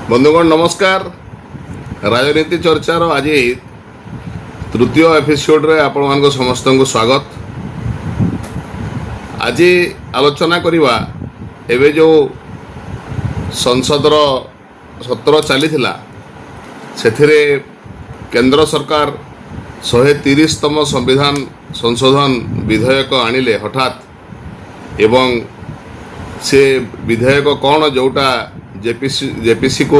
बंधुगण नमस्कार। राजनीति चर्चार आज तृतीय एपिसोड रे आपण मान समस्त को स्वागत। आज आलोचना करिवा एबे जो संसदर सत्र चली से केंद्र सरकार 130तम संविधान संशोधन विधेयक आनिले हठात एवं से विधेयक कौन जोटा जेपीसी को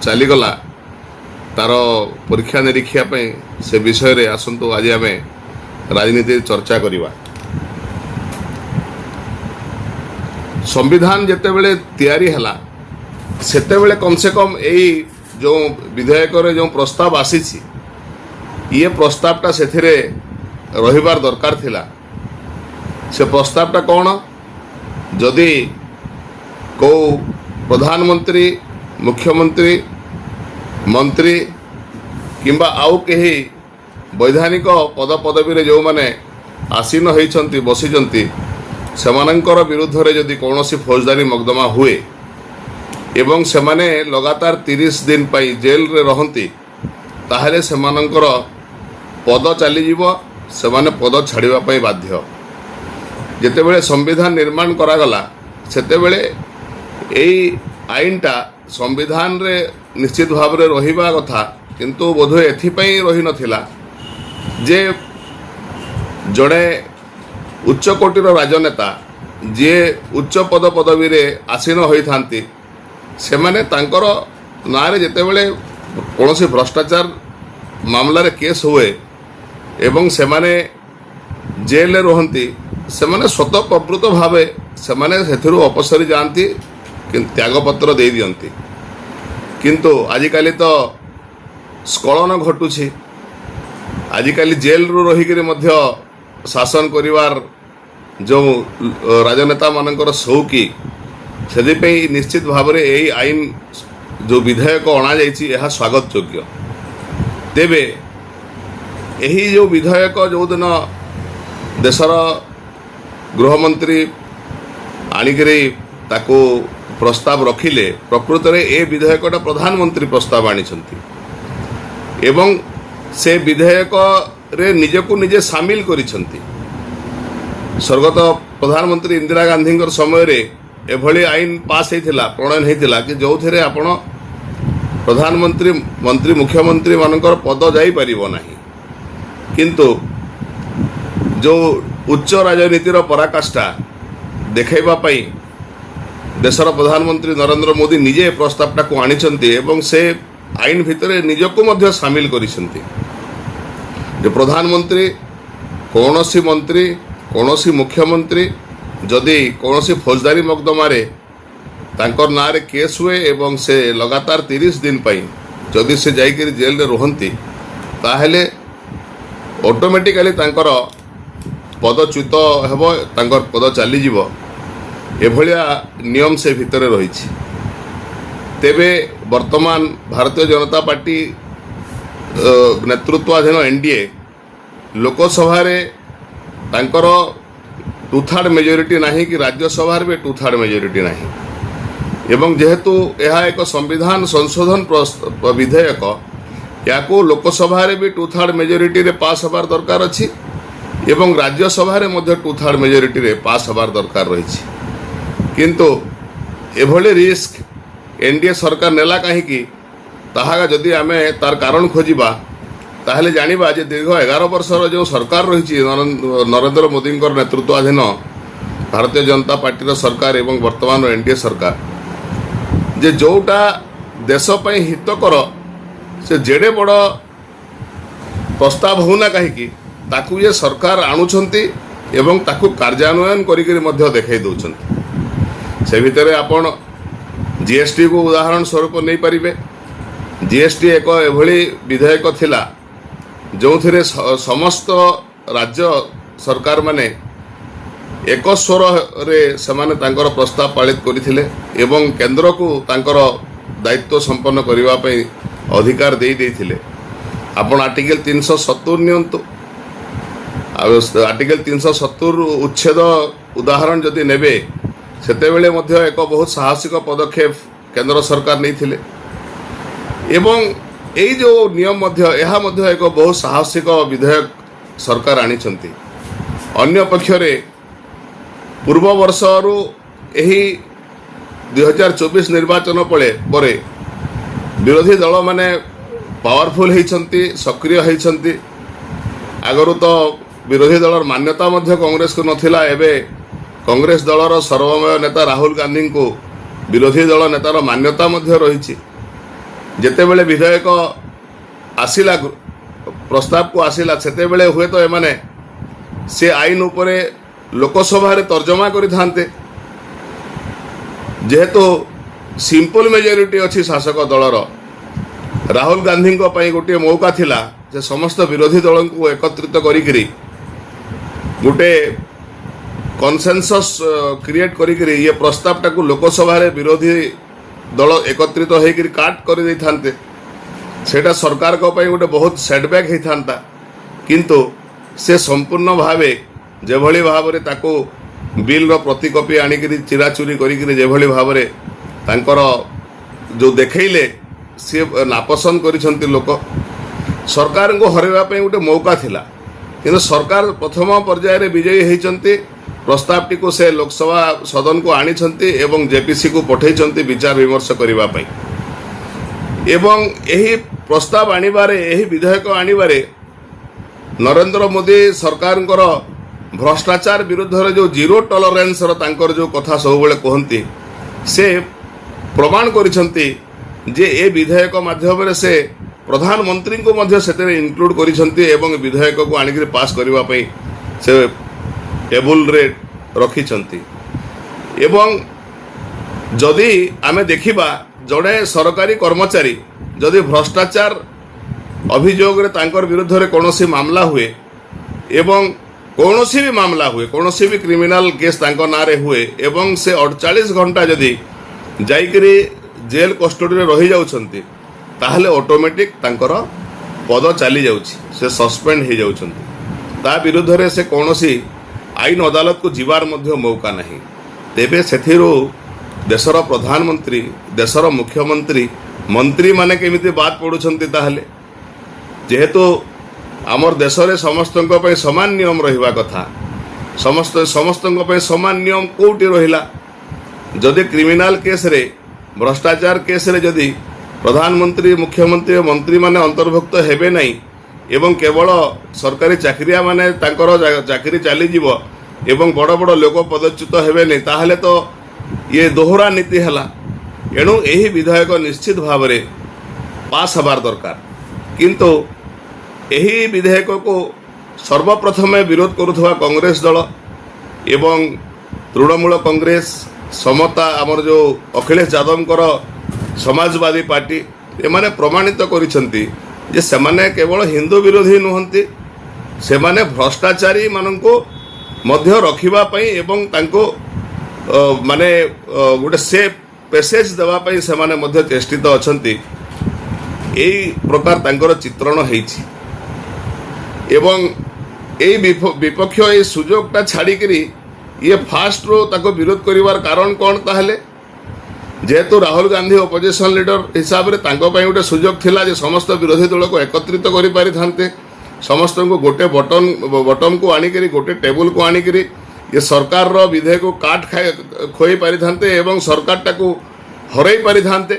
चलीगला तार परीक्षा निरीक्षा से विषय रे आसंतु आज आम राजनीति चर्चा करिवा। संविधान जेतेबेले तैयारी हला सेतेबेले कम से कम यही जो विधेयक रे जो प्रस्ताव आसीछि ये प्रस्तावटा सेथिरे रहिबार दरकार थिला। से प्रस्तावटा कौन जदि को प्रधानमंत्री मुख्यमंत्री मंत्री किंबा आउ कहीं वैधानिक पद पदवी जो माने आसीन होती बसीचंती सेमानंकर विरुद्ध रे जदि कौनसी फौजदारी मकदमा हुए एवं सेमाने लगातार 30 दिन पाई जेल रे रहंती ताहले सेमानंकर पद चलीजिव सेमाने पद छाड़िबा पाई बाध्य। जेतेबेले संविधान निर्माण करागला सेतेबेले एई आईनटा संविधान रे निश्चित भाव रे रहिबा कथा किंतु बोधे एथिपाई रही नथिला जे जड़े उच्च कोटिर राजनेता जे उच्च पद पदवी रे आसीन होई थांती सेमाने तांकर नारे जेतेबेले कोनोसी भ्रष्टाचार मामला रे केस हुए एवं सेमाने जेल रे रहंती सेमाने स्वतःप्रवृत्त भावे सेमाने सेथिरु अपसरी जाती त्यागपत्र दे दियंती। किंतु आजिकाली तो स्खलन घटुछि। आजिकाली जेल रु रहिकरी मध्य शासन करिवार जो राजनेता मानकर सौकी से निश्चित भाव में यही आईन जो विधेयक अणा जाइछि यह स्वागत योग्य। तेबे यही जो विधेयक जो दिन देशर गृहमंत्री आनिकरी ताको प्रस्ताव रखिले प्रकृत में ए विधेयकटा प्रधानमंत्री प्रस्ताव आनिछंती एवं से विधेयक रे निजको निजे सामिल करिछंती। स्वर्गत प्रधानमंत्री इंदिरा गांधी समय रे एभली आईन पास होता प्रणयन होता कि जो थे आपण प्रधानमंत्री मंत्री मुख्यमंत्री मानकर पद जाई परिबो नाही किंतु जो उच्च राजनीतिर पराकाष्ठा देखैबा पई देशर प्रधानमंत्री नरेंद्र मोदी निजे प्रस्तावटा को आनिछंती एवं से आईन भितरे निजको मध्य सामिल करिछंती जे प्रधानमंत्री कौनसी मंत्री कौनसी मुख्यमंत्री जदि कौनसी फौजदारी मकदमा रे तांकर नारे केस हुए एवं से लगातार 30 दिन पाई जदि से जाइकरी जेल रे रहंती ताहेले ऑटोमेटिकली तांकर पदच्युत हेबो तांकर पद चली जीवो एभलिया नियम से भितरे रही। तेबे वर्तमान भारतीय जनता पार्टी नेतृत्वाधीन एनडीए लोकसभा रे तांकर 2/3 मेजोरिटी नहीं कि राज्यसभा भी 2/3 मेजोरिटी नहीं एवं जेहेतु यह एक संविधान संशोधन विधेयक या लोकसभा रे भी 2/3 मेजोरिटी रे पास होबार दरकार अछि एवं राज्यसभा रे मध्य 2/3 मेजोरिटी रे पास होबार दरकार रही। किंतु एभली रिस्क एनडीए सरकार नेला कहीं ताहा जदि आमे तार कारण खोजिबा ताहले जानिबा जे दीर्घ 11 वर्षर जो सरकार रही नरेंद्र मोदी नेतृत्वाधीन भारतीय जनता पार्टी सरकार एवं वर्तमान एनडीए सरकार जे जोटा देश पई हितकर से जेडे बड़ प्रस्ताव होना कहीं ताकू ये सरकार आणुछंती एवं ताकू कार्यान्वयन करिकरी मध्य देखाई दउछंती। से भितर आपण जीएसटी को उदाहरण स्वरूप नहीं पारिबे। जीएसटी एक एभली विधेयक थिला जो थे समस्त राज्य सरकार माने एक स्वर रे समाने तांकर प्रस्ताव पालित करथिले एवं केंद्र को तांकर दायित्व संपन्न करिवा पई अधिकार दे देथिले। आपण आर्टिकल 370 नियंतु आर्टिकल 370 उच्छेद उदाहरण जदि नेबे सेतेबेले मध्य एक बहुत साहसिक पदक्षेप केंद्र सरकार नहीं थिले ଏବଂ ଏଇ ଯେଉଁ ନିୟମ ମଧ୍ୟ ଏହା ମଧ୍ୟ ଏକ ବହୁ ସାହସିକ ବିଧେୟକ ସରକାର ଆଣିଛନ୍ତି। ଅନ୍ୟ ପକ୍ଷରେ ପୂର୍ବ ବର୍ଷରୁ ଏହି 2024 ନିର୍ବାଚନ ପରେ ବିରୋଧୀ ଦଳମାନେ ପାୱାରଫୁଲ୍ ହେଇଛନ୍ତି, ସକ୍ରିୟ ହେଇଛନ୍ତି। ଆଗରୁ ତ ବିରୋଧୀ ଦଳର ମାନ୍ୟତା ମଧ୍ୟ କଂଗ୍ରେସକୁ ନଥିଲା। ଏବେ କଂଗ୍ରେସ ଦଳର ସର୍ବମୟ ନେତା ରାହୁଲ ଗାନ୍ଧୀଙ୍କୁ ବିରୋଧୀ ଦଳ ନେତାର ମାନ୍ୟତା ମଧ୍ୟ ରହିଛି। ଯେତେବେଳେ ବିଧେୟକ ଆସିଲା, ପ୍ରସ୍ତାବକୁ ଆସିଲା, ସେତେବେଳେ ହୁଏତ ଏମାନେ ସେ ଆଇନ ଉପରେ ଲୋକସଭାରେ ତର୍ଜମା କରିଥାନ୍ତେ। ଯେହେତୁ ସିମ୍ପଲ ମେଜରିଟି ଅଛି ଶାସକ ଦଳର, ରାହୁଲ ଗାନ୍ଧୀଙ୍କ ପାଇଁ ଗୋଟିଏ ମୌକା ଥିଲା ଯେ ସମସ୍ତ ବିରୋଧୀ ଦଳଙ୍କୁ ଏକତ୍ରିତ କରିକିରି ଗୋଟେ କନସେନସସ୍ କ୍ରିଏଟ୍ କରିକିରି ଇଏ ପ୍ରସ୍ତାବଟାକୁ ଲୋକସଭାରେ ବିରୋଧୀ ଦଳ ଏକତ୍ରିତ ହେଇକିରି କାଟ୍ କରିଦେଇଥାନ୍ତେ। ସେଇଟା ସରକାରଙ୍କ ପାଇଁ ଗୋଟେ ବହୁତ ସେଟବ୍ୟାକ୍ ହେଇଥାନ୍ତା। କିନ୍ତୁ ସେ ସମ୍ପୂର୍ଣ୍ଣ ଭାବେ ଯେଭଳି ଭାବରେ ତାକୁ ବିଲ୍ର ପ୍ରତିକପି ଆଣିକିରି ଚିରାଚୁରି କରିକିରି ଯେଭଳି ଭାବରେ ତାଙ୍କର ଯେଉଁ ଦେଖେଇଲେ, ସିଏ ନାପସନ୍ଦ କରିଛନ୍ତି ଲୋକ। ସରକାରଙ୍କୁ ହରାଇବା ପାଇଁ ଗୋଟେ ମୌକା ଥିଲା, କିନ୍ତୁ ସରକାର ପ୍ରଥମ ପର୍ଯ୍ୟାୟରେ ବିଜୟୀ ହେଇଛନ୍ତି। ପ୍ରସ୍ତାବଟିକୁ ସେ ଲୋକସଭା ସଦନକୁ ଆଣିଛନ୍ତି ଏବଂ ଜେପିସିକୁ ପଠାଇଛନ୍ତି ବିଚାର ବିମର୍ଶ କରିବା ପାଇଁ। ଏବଂ ଏହି ପ୍ରସ୍ତାବ ଆଣିବାରେ, ଏହି ବିଧେୟକ ଆଣିବାରେ ନରେନ୍ଦ୍ର ମୋଦି ସରକାରଙ୍କର ଭ୍ରଷ୍ଟାଚାର ବିରୁଦ୍ଧରେ ଯେଉଁ ଜିରୋ ଟଲରେନ୍ସର ତାଙ୍କର ଯେଉଁ କଥା ସବୁବେଳେ କୁହନ୍ତି, ସେ ପ୍ରମାଣ କରିଛନ୍ତି ଯେ ଏ ବିଧେୟକ ମାଧ୍ୟମରେ ସେ ପ୍ରଧାନମନ୍ତ୍ରୀଙ୍କୁ ମଧ୍ୟ ସେଥିରେ ଇନକ୍ଲୁଡ କରିଛନ୍ତି ଏବଂ ବିଧେୟକକୁ ଆଣିକରି ପାସ୍ କରିବା ପାଇଁ ସେ ଟେବୁଲରେ ରଖିଛନ୍ତି। ଏବଂ ଯଦି ଆମେ ଦେଖିବା, ଜଣେ ସରକାରୀ କର୍ମଚାରୀ ଯଦି ଭ୍ରଷ୍ଟାଚାର ଅଭିଯୋଗରେ ତାଙ୍କର ବିରୁଦ୍ଧରେ କୌଣସି ମାମଲା ହୁଏ ଏବଂ କୌଣସି ବି ମାମଲା ହୁଏ, କୌଣସି ବି କ୍ରିମିନାଲ କେସ୍ ତାଙ୍କ ନାଁରେ ହୁଏ ଏବଂ ସେ 48 ଘଣ୍ଟା ଯଦି ଯାଇକରି ଜେଲ କଷ୍ଟଡିରେ ରହିଯାଉଛନ୍ତି, ତାହେଲେ ଅଟୋମେଟିକ୍ ତାଙ୍କର ପଦ ଚାଲିଯାଉଛି, ସେ ସସ୍ପେଣ୍ଡ ହେଇଯାଉଛନ୍ତି। ତା ବିରୁଦ୍ଧରେ ସେ କୌଣସି ଆଇନ ଅଦାଲତକୁ ଯିବାର ମଧ୍ୟ ମୌକା ନାହିଁ। ତେବେ ସେଥିରୁ ଦେଶର ପ୍ରଧାନମନ୍ତ୍ରୀ, ଦେଶର ମୁଖ୍ୟମନ୍ତ୍ରୀ, ମନ୍ତ୍ରୀମାନେ କେମିତି ବାଦ ପଡ଼ୁଛନ୍ତି? ତାହେଲେ ଯେହେତୁ ଆମର ଦେଶରେ ସମସ୍ତଙ୍କ ପାଇଁ ସମାନ ନିୟମ ରହିବା କଥା, ସମସ୍ତଙ୍କ ପାଇଁ ସମାନ ନିୟମ କେଉଁଠି ରହିଲା? ଯଦି କ୍ରିମିନାଲ କେସ୍ରେ, ଭ୍ରଷ୍ଟାଚାର କେସ୍ରେ ଯଦି ପ୍ରଧାନମନ୍ତ୍ରୀ, ମୁଖ୍ୟମନ୍ତ୍ରୀ, ମନ୍ତ୍ରୀମାନେ ଅନ୍ତର୍ଭୁକ୍ତ ହେବେ ନାହିଁ ଏବଂ କେବଳ ସରକାରୀ ଚାକିରିଆମାନେ ତାଙ୍କର ଚାକିରି ଚାଲିଯିବ ଏବଂ ବଡ଼ ବଡ଼ ଲୋକ ପଦଚ୍ୟୁତ ହେବେନି, ତାହେଲେ ତ ଇଏ ଦୋହରା ନୀତି ହେଲା। ଏଣୁ ଏହି ବିଧେୟକ ନିଶ୍ଚିତ ଭାବରେ ପାସ୍ ହେବାର ଦରକାର। କିନ୍ତୁ ଏହି ବିଧେୟକକୁ ସର୍ବପ୍ରଥମେ ବିରୋଧ କରୁଥିବା କଂଗ୍ରେସ ଦଳ ଏବଂ ତୃଣମୂଳ କଂଗ୍ରେସ, ସମତା, ଆମର ଯେଉଁ ଅଖିଳେଶ ଯାଦବଙ୍କର ସମାଜବାଦୀ ପାର୍ଟି, ଏମାନେ ପ୍ରମାଣିତ କରିଛନ୍ତି ଯେ ସେମାନେ କେବଳ ହିନ୍ଦୁ ବିରୋଧୀ ନୁହନ୍ତି, ସେମାନେ ଭ୍ରଷ୍ଟାଚାରୀମାନଙ୍କୁ ମଧ୍ୟ ରଖିବା ପାଇଁ ଏବଂ ତାଙ୍କୁ ମାନେ ଗୋଟେ ସେଫ୍ ପେସେଜ ଦେବା ପାଇଁ ସେମାନେ ମଧ୍ୟ ଚେଷ୍ଟିତ ଅଛନ୍ତି। ଏହି ପ୍ରକାର ତାଙ୍କର ଚିତ୍ରଣ ହେଇଛି ଏବଂ এই বিপক্ষ এই সুযোগটা ছাড়িকি ইয়ে ফার্স্টরু তাকে বিরোধ করিবার কারণ কোণ? তাহলে যেহেতু রাহুল গান্ধী অপোজিশন লিডর হিসাবে তাঁর গোটে সুযোগ লা যে সমস্ত বিরোধী দলকে একত্রিত করে পারি থাকে, সমস্ত গোটে বটমকু আনিকি গোটে টেবুলকু আনিকি ইয়ে সরকারর বিধেয়ক কাট খোই পারি থাকে এবং সরকারটাকে হরাই পারি থাকে।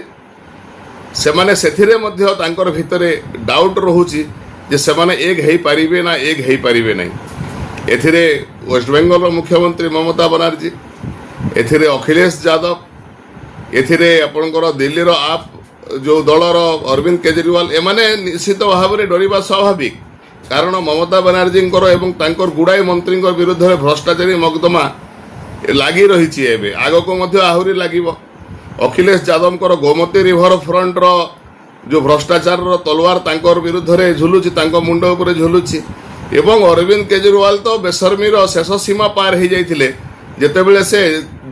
সেমানে সেথিরে মধ্য তাঁকর ভিতরে ডাউট রহুচি যে সেমানে এক হয়ে পারিবে না এক হয়ে পারিবে নাই। এথিরে ওয়েস্টবেঙ্গলর মুখ্যমন্ত্রী মমতা বানার্জী, এথিরে অখিলেশ যাদব, এথিরে আপনার দিল্লীর আপ যে দলর অরবিন্দ কেজরিওয়াল, এমানে নিশ্চিত ভাবে ডরিবা স্বাভাবিক। কারণ মমতা বানার্জীঙ্কর এবং তাঁকর গুড়াই মন্ত্রীঙ্কর বিরুদ্ধে ভ্রষ্টাচারী মকদ্দমা লাগি রয়েছে, এবে আগকু মধ্য আহুরি লাগিব। অখিলেশ যাদবঙ্কর গোমতী রিভর ফ্রন্টর যে ভ্রষ্টাচারর তলোয়ার তাঁকর বিরুদ্ধে ঝুলুছি, তাঁক মুন্ড উপরে ঝুলুছি। এবং অরবিন্দ কেজরিওয়াল তো বেসরমির শেষ সীমা পার হয়ে যাইলে যেতবে সে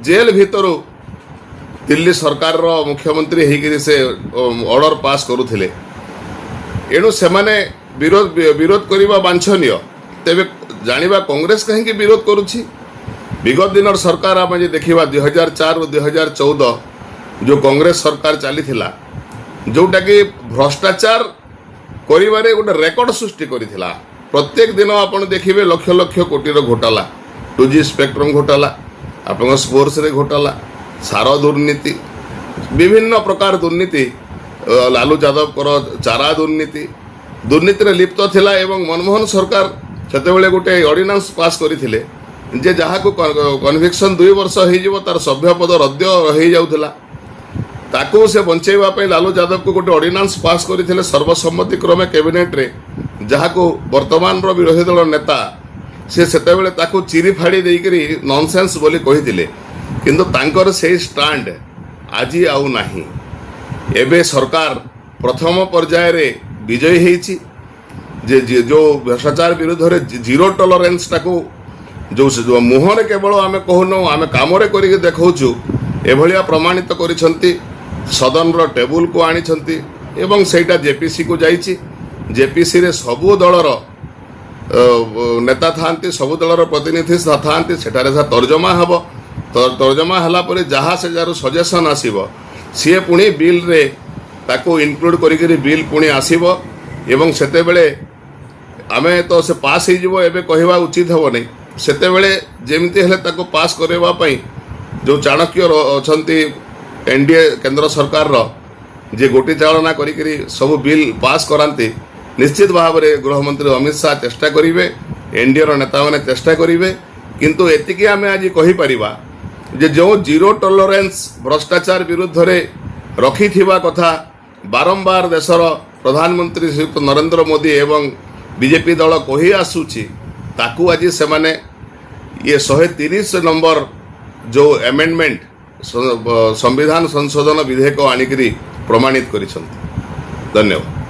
জেল ভিতর দিল্লী সরকারর মুখ্যমন্ত্রী হয়েকি সে অর্ডর পাস করুলে। এণু সেমানে বিরোধ করা বাঞ্ছনীয়। তেবে জাঁয়া কংগ্রেস কাহিঁকি বিরোধ করুছি? বিগত দিনর সরকার আমি যে দেখা 2004 ও 2014 जो कांग्रेस सरकार चली जोटाकि भ्रष्टाचार करिबारे गोटे रेकर्ड सृष्टि करिथिला। प्रत्येक दिन आपण देखिबे लक्ष लक्ष कोटीर घोटाला, 2G स्पेक्ट्रम घोटाला, आपण स्पोर्ट्स रे घोटाला, सार दुर्नीति, विभिन्न प्रकार दुर्नीति, लालू यादव कर चारा दुर्नीति रे लिप्त थिला। एवं मनमोहन सरकार सेतेबेले गोटे ऑर्डिनेंस पास करथिले जे जहाको कन्विक्शन 2 वर्ष हो जिवो तार सभ्य पद रद्द हो जाउथला। ताकू से बंचेवा पे लालू यादव को गोटे ऑर्डिनेंस पास करथिले सर्वसम्मति क्रमे कैबिनेट रे, जहाको वर्तमान रो विरोधी दल नेता से सेतेबेले ताकू चिरी फाड़ी देइकरी नॉनसेंस बोली कहिथिले, किंतु तांकर से स्टैंड आजी आउ नाही। एबे सरकार प्रथम पर्याय रे विजयी हेछि जे जो भ्रष्टाचार विरुद्ध रे जीरो टॉलरेंस टाकू जो मुहरे केवल आमे कहूनु आमे कामरे करिके देखौछु एभलिया प्रमाणित करिसंती। सदन रो टेबुल को आनिछंती एवं सेटा जेपीसी को जाइछि। जेपीसी रे सबु दलर नेता थांती, सबु दलर प्रतिनिधि थांती, सेटारे तर्जमा हबो। तर्जमा हला परे जहा से जार सजेशन आसीबो सी पुणी बिल रे ताको इनक्लूड करिकरी बिल पुणी आसीबो। एवं सेते बेले आमे तो से पास ही जीवो एबे कहिबा उचित हबो नै। सेते बेले जेमिति हेले ताको पास करेवा पई जो चाणक्य अछंती एनडीए केंद्र सरकार रो जे गोटी चालना करिकरी सब बिल पास करांती, निश्चित भाव में गृहमंत्री अमित शाह चेष्टा करेंगे, एनडीए रो नेता माने चेष्टा करेंगे। किंतु एतिकी आमे आज कहि परिबा जे जो जीरो टॉलरेंस भ्रष्टाचार विरुद्ध रे रखी थिबा कथा बारंबार देशर प्रधानमंत्री श्रीयुक्त नरेंद्र मोदी एवं बीजेपी दल कही आसुची, ताकू आज से माने ये 130 नंबर जो एमेंडमेंट संविधान संशोधन विधेयक आनिकरी प्रमाणित करिसंती। धन्यवाद।